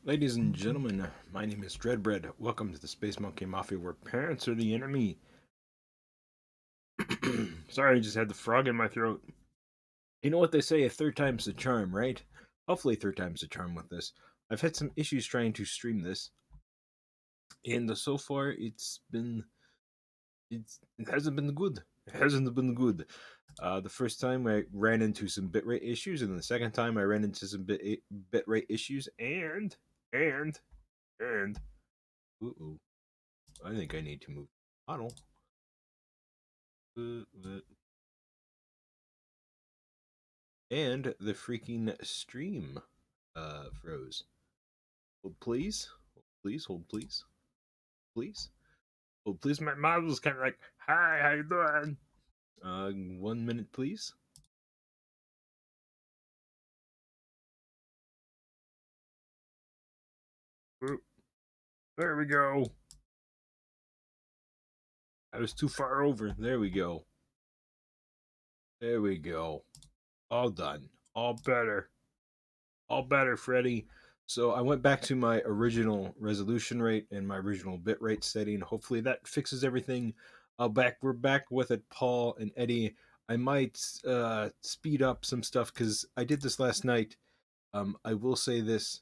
Ladies and gentlemen, my name is Dreadbread. Welcome to the Space Monkey Mafia, where parents are the enemy. Sorry, I just had the frog in my throat. You know what they say, a third time's the charm, right? Hopefully, third time's the charm with this. I've had some issues trying to stream this, and so far it hasn't been good. It hasn't been good. The first time I ran into some bitrate issues, and the second time I ran into some bitrate issues, and ooh, I think I need to move the model. And the freaking stream froze. Hold please. Hold please, hold please. Please. Hold please. My model's kind of like, hi, how you doing? 1 minute, please. There we go. I was too far over. There we go. There we go. All done. All better. All better, Freddy. So I went back to my original resolution rate and my original bit rate setting. Hopefully that fixes everything. We're back with it, Paul and Eddie. I might speed up some stuff because I did this last night. I will say this: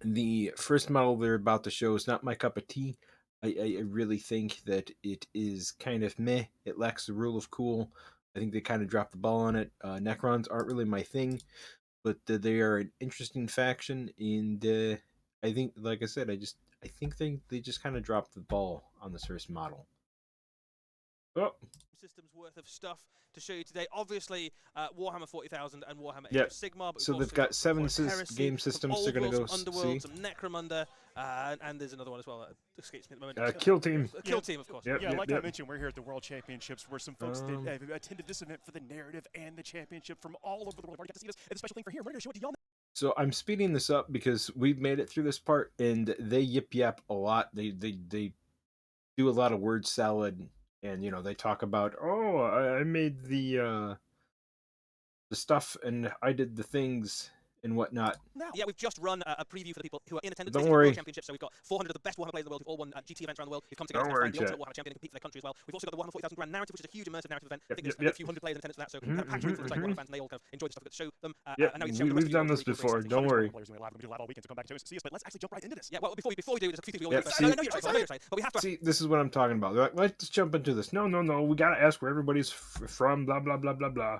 the first model they're about to show is not my cup of tea. I really think that it is kind of meh. It lacks the rule of cool. I think they kind of dropped the ball on it. Necrons aren't really my thing, but they are an interesting faction, and I think, like I said, I think they just kind of dropped the ball on this first model. Oh, systems worth of stuff to show you today. Obviously, Warhammer 40,000 and Warhammer Age yeah. of Sigmar, but we've So they've also got got some seven Horus Heresy, game some systems they're Old gonna World, go some Underworld, see. some Necromunda, and there's another one as well that escapes me at the moment. Kill Team. Kill Team, of course. Yep, Yeah, yep, like I yep. mentioned, we're here at the World Championships where some folks attended this event for the narrative and the championship from all over the world. Get to see this. And the special thing for here, we're going to show it to y'all now. So I'm speeding this up because we've made it through this part, and they yip yap a lot. They do a lot of word salad, and they talk about, oh, I made the stuff, and I did the things and whatnot. Yeah, we've just run a preview for the people who are in attendance. Don't Basically, World worry. Championship. So we've got 400 of the best Warhammer players in the world who've all won GT events around the world who've come together Don't to worry, find the ultimate chat. Warhammer champion and compete for their country as well. We've also got the Warhammer 40,000 Grand Narrative, which is a huge immersive narrative event. I think Yep, there's a yep. few hundred players in attendance for that, so kind of packed room full of Warhammer fans, and they all kind of enjoyed the stuff we got to show them. Yep, And now we show the rest we've of you done all this really before. exciting. Don't worry. Players we do that all weekend, so come back to see us. But let's actually jump right into this. Yeah, well, before we do, there's a few things we Yep, want to see- do. I know you're excited, but we have to. See, this is what I'm talking about. They're like, let's jump into this. No, no, no. We gotta ask where everybody's from. Blah blah blah blah blah.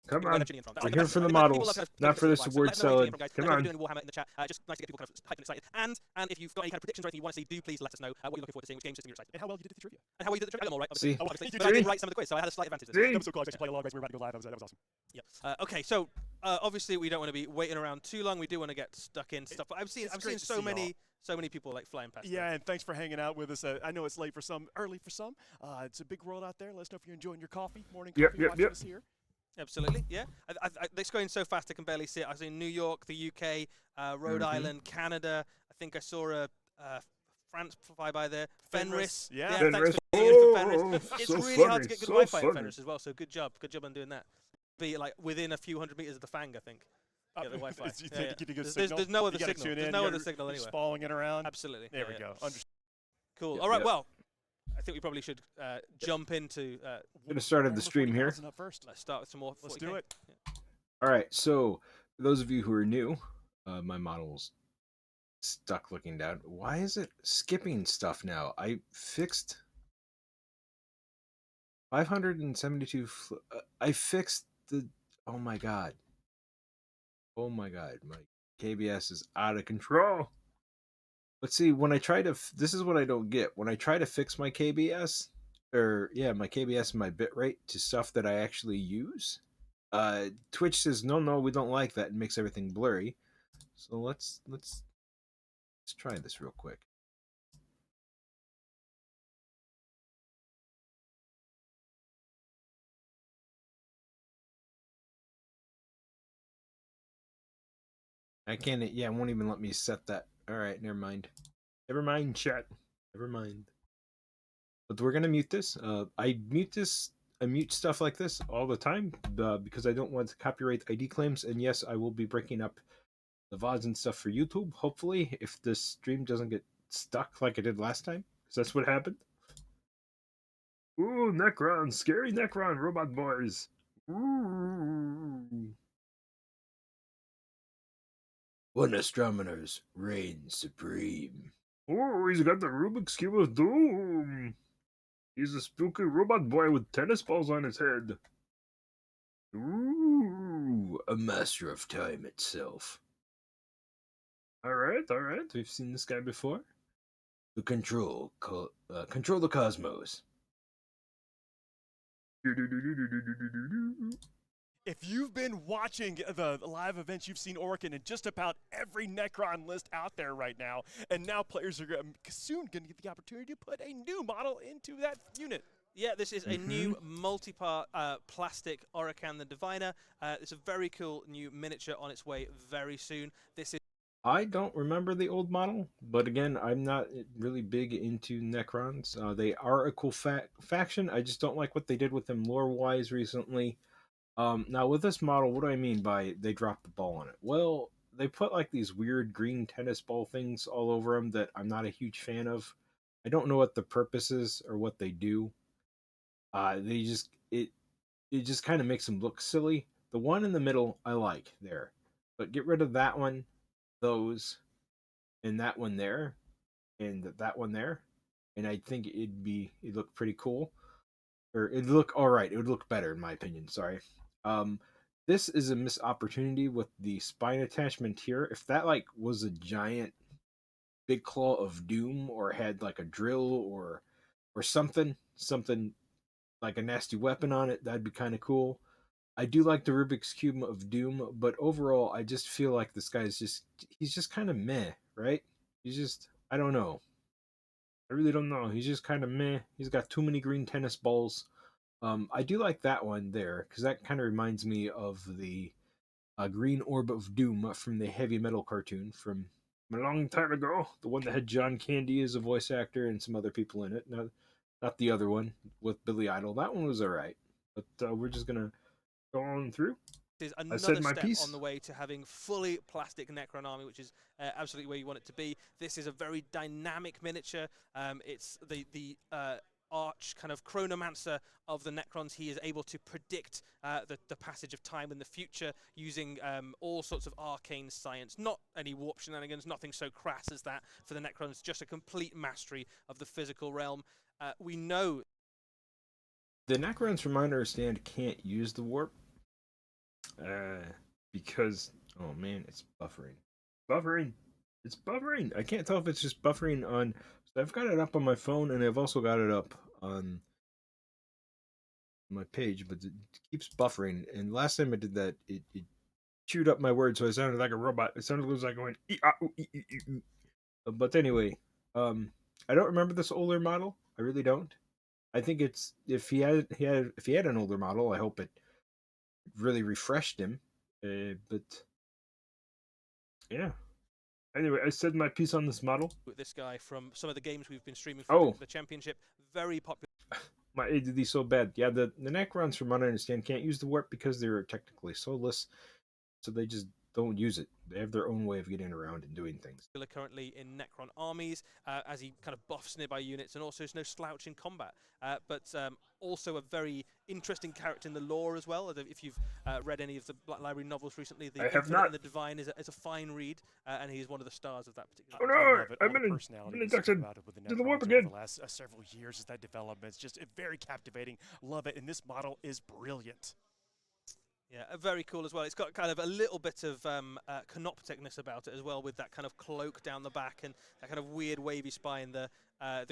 Come Where on. they're tuning in from. We're That's here the for best the thing. People models, love kind of not for live, this so word let them know where you're tuning in salad. from, guys. Come Let us know what on. you're doing in Warhammer in the chat. Just nice to get people kind of hyped and excited. And if you've got any kind of predictions or anything you want to see, do please let us know what you're looking forward to seeing, which game system you're excited. And how well you did at the trivia. And how well you did the trivia. I'm all right, See? obviously. See? But I did write some of the quiz, so I had a slight advantage. See? That was so cool. I actually played along as we were about to go live. That was awesome. Yeah. Okay, so obviously we don't want to be waiting around too long. We do want to get stuck in stuff. But I've seen so many people like flying past. Yeah, and thanks for hanging out with us. I know it's late for some, early for some. It's a big world out there. Let us know if you're enjoying your coffee, morning coffee, watching us here. Absolutely, yeah. It's going so fast I can barely see it. I was in New York, the UK, Rhode Island, Canada. I think I saw a France fly by there. Fenris. Yeah. Fenris. Thanks for Fenris. It's So really funny, hard to get good so Wi-Fi in funny. Fenris as well. So good job on doing that. Be like within a few hundred meters of the Fang, I think. Get the Wi-Fi. There's no other signal. There's no other signal anywhere. Just following it around. Absolutely. There we go. Cool. All right. Well, I think we probably should jump into. Get started the stream here. Let's start with some more. Let's do it. Yeah. All right. So for those of you who are new, my model's stuck looking down. Why is it skipping stuff now? I fixed 572. I fixed the. Oh my god. Oh my god. My KBS is out of control. But see, when I try to, this is what I don't get. When I try to fix my KBS, my KBS and my bitrate to stuff that I actually use, Twitch says no, no, we don't like that, and makes everything blurry. So let's try this real quick. I can't. Yeah, it won't even let me set that. All right, never mind. Never mind, chat. Never mind. But we're gonna mute this. I mute stuff like this all the time because I don't want copyright ID claims. And yes, I will be breaking up the VODs and stuff for YouTube. Hopefully, if this stream doesn't get stuck like it did last time, because that's what happened. Ooh, Necron, scary Necron, robot boys. Ooh. One astronomers reign supreme. Oh, he's got the Rubik's Cube of Doom. He's a spooky robot boy with tennis balls on his head. Ooh, a master of time itself. All right, all right. We've seen this guy before. The control the cosmos. If you've been watching the live events, you've seen Orikan in just about every Necron list out there right now, and now players are soon going to get the opportunity to put a new model into that unit. Yeah, this is a new multi-part plastic Orikan the Diviner. It's a very cool new miniature on its way very soon. This is. I don't remember the old model, but again, I'm not really big into Necrons. They are a cool faction. I just don't like what they did with them lore-wise recently. Now with this model, what do I mean by they dropped the ball on it? Well, they put like these weird green tennis ball things all over them that I'm not a huge fan of. I don't know what the purpose is or what they do. They just it just kind of makes them look silly. The one in the middle I like there, but get rid of that one, those, and that one there, and that one there, and I think it'd look pretty cool, or it'd look all right. It would look better in my opinion. Sorry. Um, this is a missed opportunity with the spine attachment here. If that like was a giant big claw of doom, or had like a drill or something like a nasty weapon on it, that'd be kind of cool. I do like the Rubik's Cube of Doom, but overall, I just feel like this guy's he's just kind of meh, right? He's just, I don't know. I really don't know. He's just kind of meh. He's got too many green tennis balls. I do like that one there, because that kind of reminds me of the Green Orb of Doom from the Heavy Metal cartoon from a long time ago. The one that had John Candy as a voice actor and some other people in it. No, not the other one with Billy Idol. That one was alright. But we're just going to go on through. Is I said another my step piece. on the way to having fully plastic Necron army, which is absolutely where you want it to be. This is a very dynamic miniature. It's the arch kind of chronomancer of the Necrons. He is able to predict the passage of time in the future using all sorts of arcane science. Not any warp shenanigans, nothing so crass as that for the Necrons, just a complete mastery of the physical realm. We know The Necrons, from my understand, can't use the warp. Because, oh man, it's buffering. Buffering! It's buffering! I can't tell if it's just buffering on. So I've got it up on my phone, and I've also got it up on my page, but it keeps buffering. And last time I did that, it chewed up my words, so I sounded like a robot. It sounded like going. But anyway, I don't remember this older model. I really don't. I think it's if he had an older model, I hope it really refreshed him. But yeah. Anyway, I said my piece on this model. this guy from some of the games we've been streaming for Oh, the championship. Very popular. my ADD so bad. Yeah, the Necrons, from what I understand, can't use the warp because they're technically soulless, so they just don't use it. They have their own way of getting around and doing things. Currently in Necron armies, as he kind of buffs nearby units, and also is no slouch in combat. But also a very interesting character in the lore as well. If you've read any of the Black Library novels recently, the Infinite and the Divine is a fine read, and he's one of the stars of that particular. Oh no! I've been inducted to the warp again. The last several years as that development, it's just very captivating. Love it, and this model is brilliant. Yeah, very cool as well. It's got kind of a little bit of canopticness about it as well, with that kind of cloak down the back and that kind of weird wavy spine. The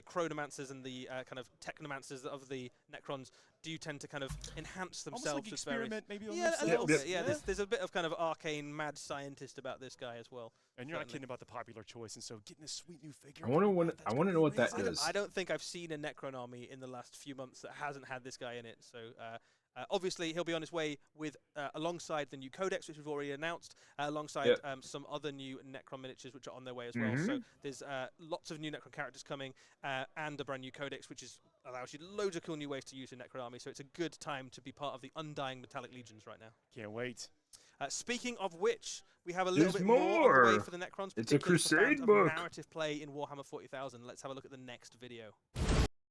chronomancers and the kind of technomancers of the Necrons do tend to kind of enhance themselves. Almost like experiment, maybe. Yeah, a little bit. Yeah, there's a bit of kind of arcane mad scientist about this guy as well. And you're not kidding about the popular choice, and so getting this sweet new figure. I want to know what that does. I don't think I've seen a Necron army in the last few months that hasn't had this guy in it. So. Obviously, he'll be on his way with alongside the new Codex, which we've already announced, alongside some other new Necron miniatures, which are on their way as well. So there's lots of new Necron characters coming, and a brand new Codex, which allows you loads of cool new ways to use your Necron army. So it's a good time to be part of the Undying Metallic Legions right now. Can't wait. Speaking of which, we have a little There's bit more on the way more. for the Necrons, It's a particularly for fans crusade of book. narrative play in Warhammer 40,000. Let's have a look at the next video.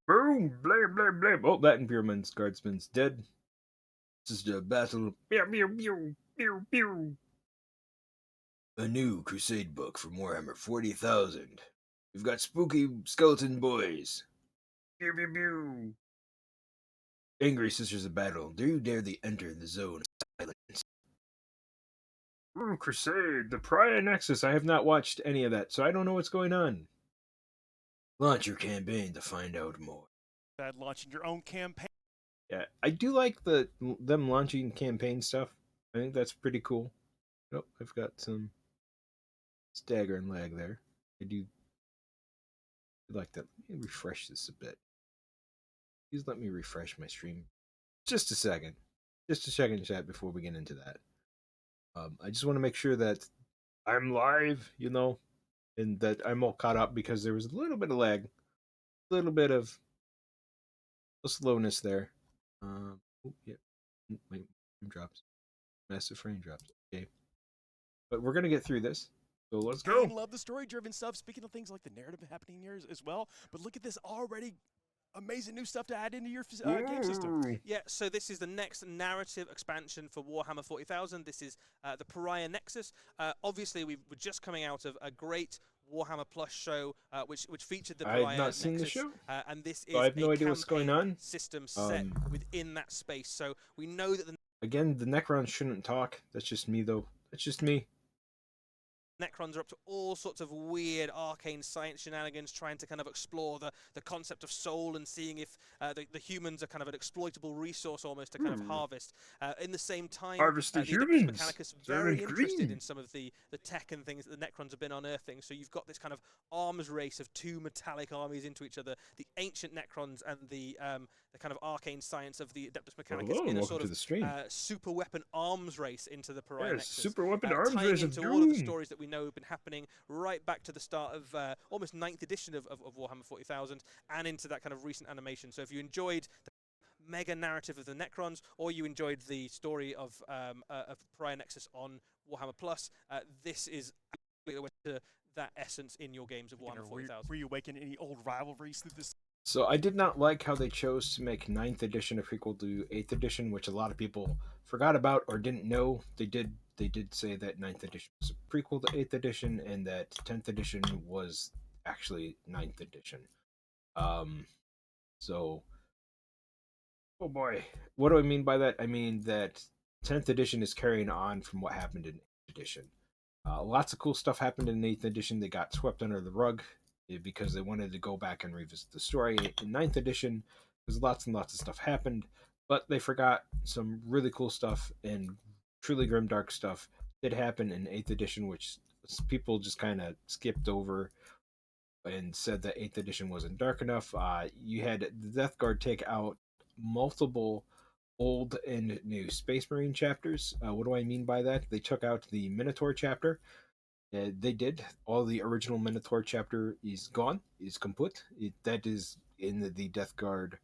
Boom, blah, blah, blah. Oh, that Imperialman's guardsman's dead. This is a battle. Pew, pew, pew, pew, pew. A new crusade book from Warhammer 40,000. We've got spooky skeleton boys. Pew, pew, pew. Angry sisters of battle. Do you dare the enter the zone of silence? Ooh, crusade. The Pariah Nexus. I have not watched any of that, so I don't know what's going on. Launch your campaign to find out more. That launching your own campaign. Yeah, I do like them launching campaign stuff. I think that's pretty cool. Oh, I've got some stagger and lag there. I do like that. Let me refresh this a bit. Please let me refresh my stream. Just a second. Just a second, chat, before we get into that. I just want to make sure that I'm live, and that I'm all caught up because there was a little bit of lag, a little bit of slowness there. Oh, yeah. Wait, frame drops. Massive frame drops. Okay. But we're going to get through this. So let's go. And love the story-driven stuff. Speaking of things like the narrative happening here as well. But look at this already amazing new stuff to add into your game system. Yeah, so this is the next narrative expansion for Warhammer 40,000. This is the Pariah Nexus. Obviously, we were just coming out of a great Warhammer Plus show, which featured the Pariah I have not Nexus, seen the show, and this so is I have no a idea what's going campaign on. system set within that space. So we know that the Again, the Necrons shouldn't talk. That's just me, though. That's just me. Necrons are up to all sorts of weird arcane science shenanigans, trying to kind of explore the concept of soul and seeing if the humans are kind of an exploitable resource almost to kind of harvest. In the same time, Harvest the Adeptus humans. Mechanicus They're very in interested green. in some of the tech and things that the Necrons have been unearthing. So you've got this kind of arms race of two metallic armies into each other, the ancient Necrons and the kind of arcane science of the Adeptus Mechanicus Hello, in a welcome sort to of the stream. super weapon arms race into the Pariah Yes, Nexus. super weapon arms tying race of into all of the doom. stories that we know have been happening right back to the start of almost 9th edition of Warhammer 40,000 and into that kind of recent animation. So if you enjoyed the mega narrative of the Necrons, or you enjoyed the story of Pariah Nexus on Warhammer Plus, this is absolutely to that essence in your games of Warhammer 40,000. Were you awakening any old rivalries through this? So I did not like how they chose to make 9th edition a prequel to 8th edition, which a lot of people forgot about or didn't know. They did say that 9th edition was a prequel to 8th edition and that 10th edition was actually 9th edition. So oh boy. What do I mean by that? I mean that 10th edition is carrying on from what happened in 8th edition. Lots of cool stuff happened in 8th edition. They got swept under the rug because they wanted to go back and revisit the story. In 9th edition, because lots and lots of stuff happened, but they forgot some really cool stuff and truly grimdark stuff did happen in 8th edition, which people just kind of skipped over and said that 8th edition wasn't dark enough. You had the Death Guard take out multiple old and new Space Marine chapters. What do I mean by that? They took out the Minotaur chapter. They did. All the original Minotaur chapter is gone, is kaput. That is in the Death Guard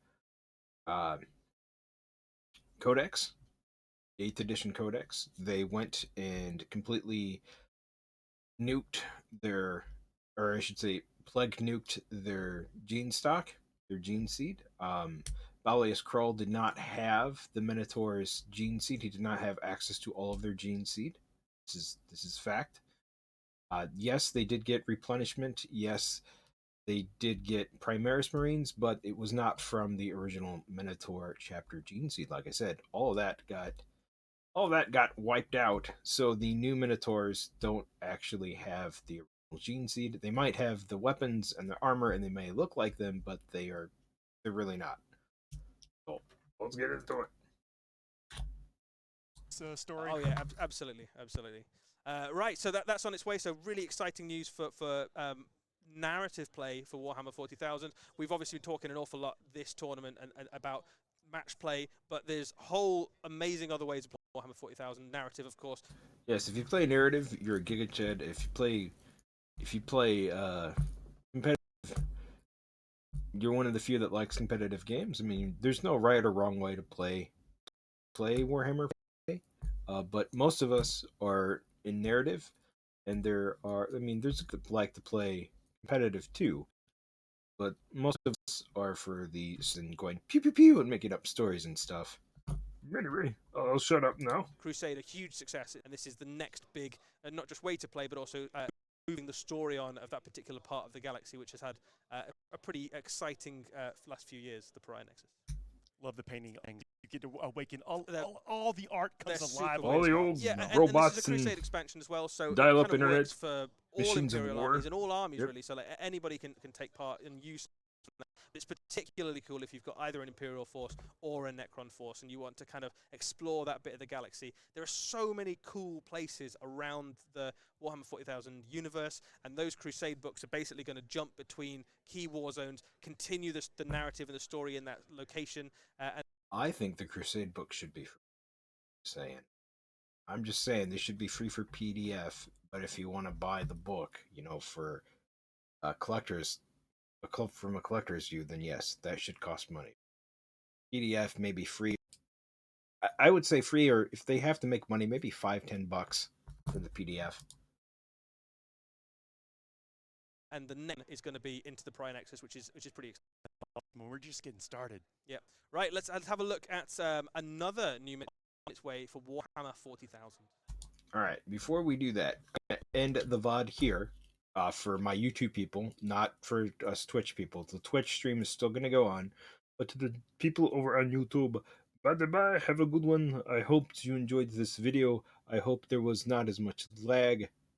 uh, Codex, 8th edition Codex. They went and completely nuked their, or I should say, plague nuked their gene stock, their gene seed. Balius Krull did not have the Minotaur's gene seed. He did not have access to all of their gene seed. This is fact. Yes, they did get replenishment. Yes, they did get Primaris Marines, but it was not from the original Minotaur chapter gene seed. Like I said, all that got wiped out. So the new Minotaurs don't actually have the original gene seed. They might have the weapons and the armor, and they may look like them, but they're really not. So let's get into it. Story. Oh yeah, absolutely. Right, so that's on its way. So really exciting news for narrative play for Warhammer 40,000. We've obviously been talking an awful lot this tournament and about match play, but there's whole amazing other ways of playing Warhammer 40,000. Narrative, of course. Yes, if you play narrative, you're a Giga Chad. If you play competitive, you're one of the few that likes competitive games. I mean, there's no right or wrong way to play Warhammer. But most of us are in narrative, and there's like to play competitive too, but most of us are for the and going pew pew pew and making up stories and stuff. Anyway, I'll shut up now. Crusade, a huge success, and this is the next big, not just way to play, but also moving the story on of that particular part of the galaxy, which has had a pretty exciting last few years, the Pariah Nexus. Love the painting. You get to awaken all the art comes alive. All All the old yeah, and this is robots a Crusade and expansion as well, so it dial-up kind of internet, works for all machines of Imperial war. armies and all armies, Yep. really. So like anybody can take part and use. It's particularly cool if you've got either an Imperial force or a Necron force and you want to kind of explore that bit of the galaxy. There are so many cool places around the Warhammer 40,000 universe, and those Crusade books are basically going to jump between key war zones, continue the narrative and the story in that location. And I think the Crusade book should be free. I'm just saying they should be free for PDF, but if you want to buy the book, for collectors, from a collector's view, then yes, that should cost money. PDF may be free. I would say free, or if they have to make money, maybe $5-10 for the PDF. and the next is going to be into the Pariah Nexus, which is pretty exciting. We're just getting started. Yeah, right. Let's have a look at another new on its way for Warhammer 40,000. All right, before we do that, I'm gonna end the VOD here for my YouTube people, not for us Twitch people. The Twitch stream is still going to go on, but to the people over on YouTube, bye. Have a good one. I hope you enjoyed this video. I hope there was not as much lag.